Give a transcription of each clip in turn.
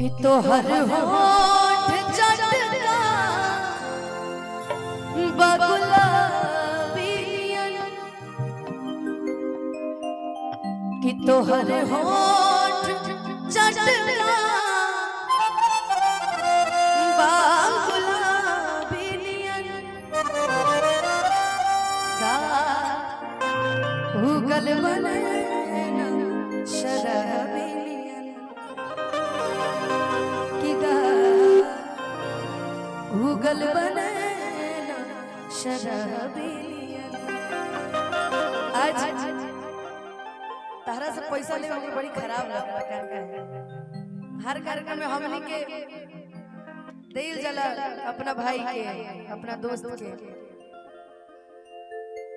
कि तोहर होठ चटका बगुलाबी कि तोहर होठ चटका बगुलाबी उगल बने शराबी उगल बने शराबी। आज तारा से पैसा ले बड़ी खराब लगता है। हर कार्यक्रम में हमनी के दिल जला अपना भाई के अपना दोस्त के,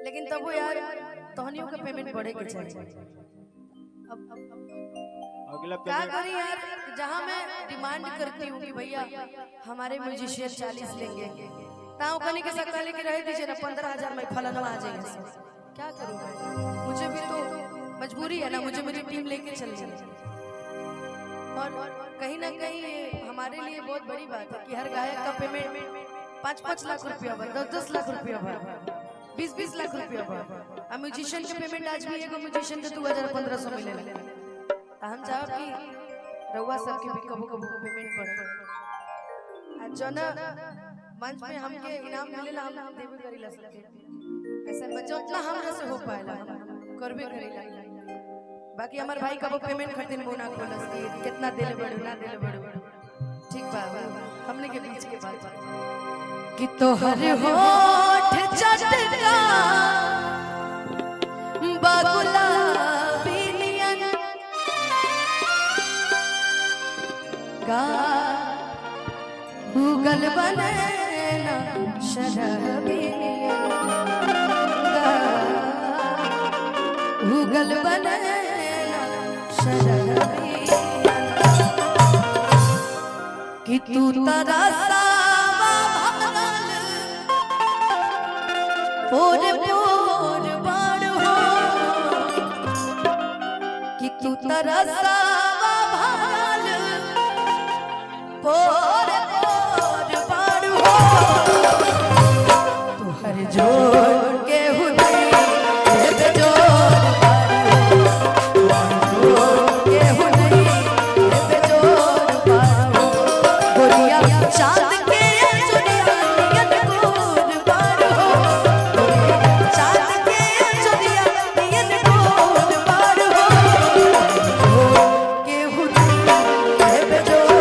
लेकिन तब वो यार तोहनियों का पेमेंट बढ़े के चाहिए। अब क्या करें यार, जहाँ मैं डिमांड करती हूँ कि भैया हमारे म्यूजिशियन 40 लेंगे, ताऊ कने के सकता लेके रह दीजिए ना 15,000 में फलनवा आ जाएगा। क्या करूँ मैं, मुझे भी तो मजबूरी है ना, मुझे मेरी टीम लेके चल जाए। और कहीं ना कहीं हमारे लिए बहुत बड़ी बात है कि हर गायक का पेमेंट 5-5 लाख रुपया बा, 10-10 लाख रुपया बा, 20-20 लाख रुपया बा। अब म्यूजिशियन के पेमेंट आज भी एगो म्यूजिशियन के 2,000-1,500 मिलेला। हम चाहब कि रउआ सबके भी कबो-कबो पेमेंट पड़े। आज जो ना मंच में हमके इनाम मिलेला हम देबे करीला सबके, ऐसा बच्चा उतना हमरा से हो पाएला करबे करीला। बाकी हमार भाई कबो पेमेंट खातिर मुंह खोलस कि कितना देले बड़ो ना देले बड़ो, ठीक बा हमने के बीच के बात कि तोहर होठ चटका बगुलाबी उगल बने शराबी उगल बने शराबी कि तू तरसा पोर पोर बाड़ हो कि तू तरसा पोर पोर बाड़ हो तू हर जोर के हुदई दे जोर बाड़ जोर के हुदई दे जोर बाड़ गोरिया चांद के चुनिया नियत गोर बाड़ हो चांद के चुनिया नियत गोर बाड़ हो के हुदई दे जोर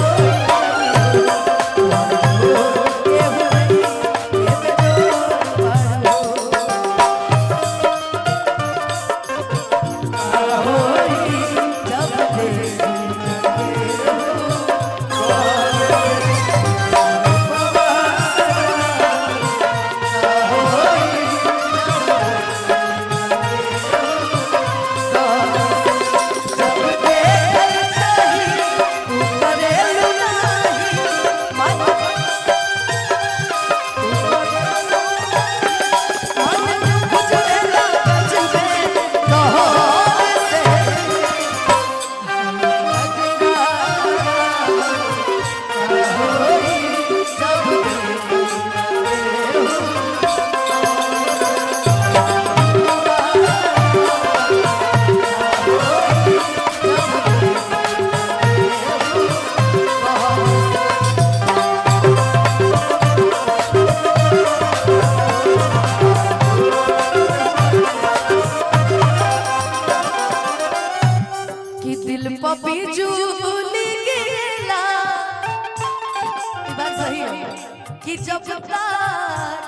कि जब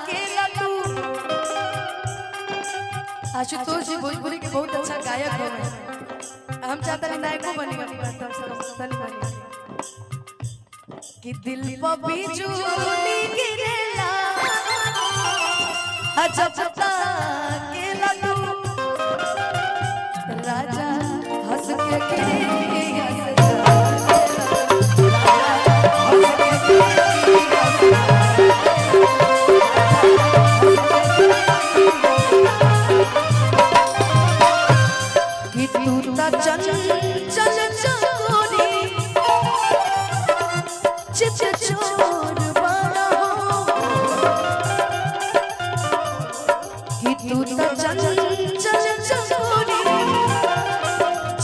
केला तू आशुतोष जी भोजपुरी के बहुत अच्छा गायक हो गए, हम चाहते हैं नायको बनेगा कि दिल पर बिजुली गिरेला जब केला तू राजा हंस के कि तू ता चल चल चकोरी चित चोर बड़ा हो कि तू तो चंचल चकोरी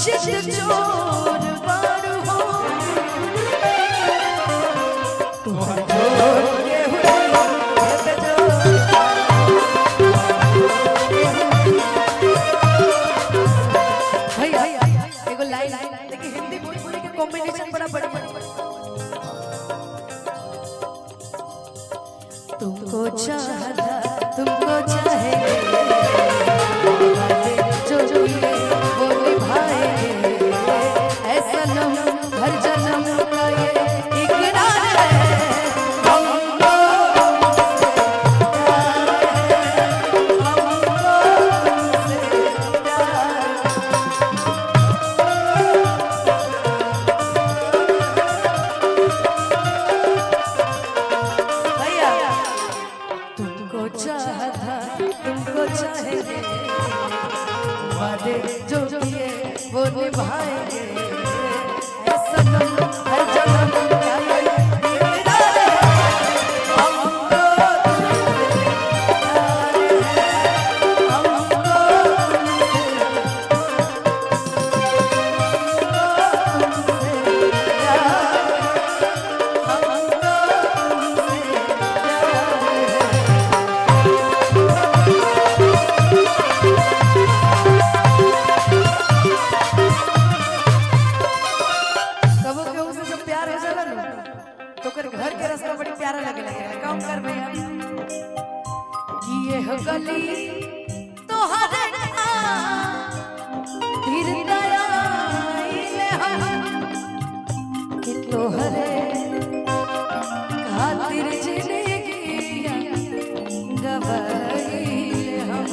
चित चोर बड़ा हो कॉम्बिनेशन बड़ा बढ़िया तुमको चाहता तुमको चाहे जो ये वो निभाएंगे ऐसा सनम हर जन्म का ये इकरार है हमको तुमको चाहेंगे वादे जो किए वो निभाएंगे ऐसा हर जन्म का ये इकरार है हमको घर के रास्ता बड़ी प्यारा लगे लगे काम कर भैया कि ये हो गली तो हर धीर दया ले हम कि तोहरे खातिर जिंदगी गवाई ले हम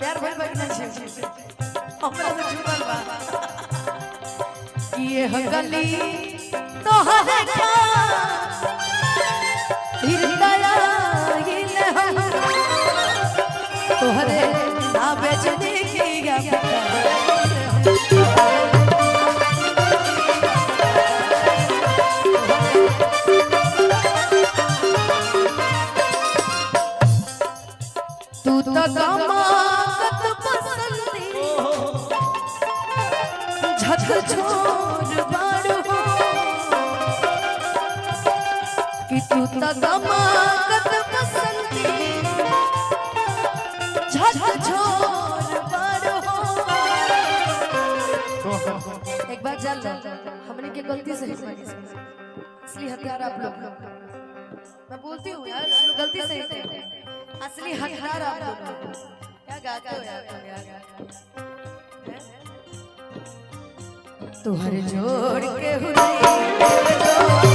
प्यार भर बगना छे हमरा से जुड़ल बा ये हो गली तोहरे का हृदय ले हम तोहरे ना बेचने की तू तो गमात पसंदी झकझोर बाड़ो कि तू तो गमात पसंदी झकझोर बाड़ो एक बार चल हमने की गलती से असली हथियार आप लोग मैं बोलती हूँ यार गलती से असली हकदार आप लोग क्या गाते हो यार तुहरे जोड़ के हुए